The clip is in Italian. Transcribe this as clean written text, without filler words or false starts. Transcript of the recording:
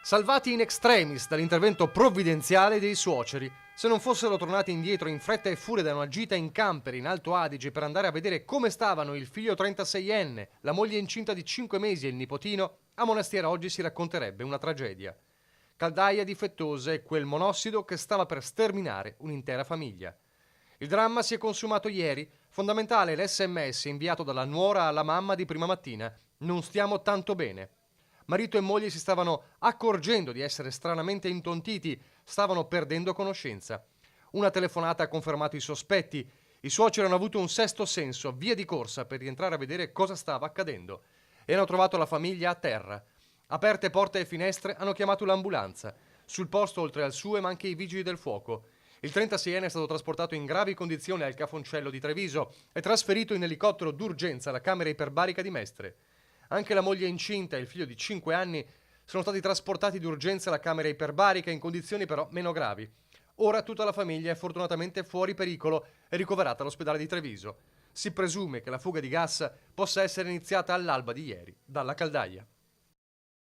Salvati in extremis dall'intervento provvidenziale dei suoceri. Se non fossero tornati indietro in fretta e furia da una gita in camper in Alto Adige per andare a vedere come stavano il figlio 36enne, la moglie incinta di 5 mesi e il nipotino, a Monastiera oggi si racconterebbe una tragedia. Caldaia difettosa e quel monossido che stava per sterminare un'intera famiglia. Il dramma si è consumato ieri, fondamentale l'SMS inviato dalla nuora alla mamma di prima mattina. Non stiamo tanto bene. Marito e moglie si stavano accorgendo di essere stranamente intontiti, stavano perdendo conoscenza. Una telefonata ha confermato i sospetti. I suoceri hanno avuto un sesto senso, via di corsa per rientrare a vedere cosa stava accadendo. E hanno trovato la famiglia a terra. Aperte porte e finestre, hanno chiamato l'ambulanza. Sul posto, oltre al SUE, ma anche i vigili del fuoco. Il 36enne è stato trasportato in gravi condizioni al Cafoncello di Treviso e trasferito in elicottero d'urgenza alla camera iperbarica di Mestre. Anche la moglie incinta e il figlio di 5 anni sono stati trasportati d'urgenza alla camera iperbarica in condizioni però meno gravi. Ora tutta la famiglia è fortunatamente fuori pericolo e ricoverata all'ospedale di Treviso. Si presume che la fuga di gas possa essere iniziata all'alba di ieri dalla caldaia.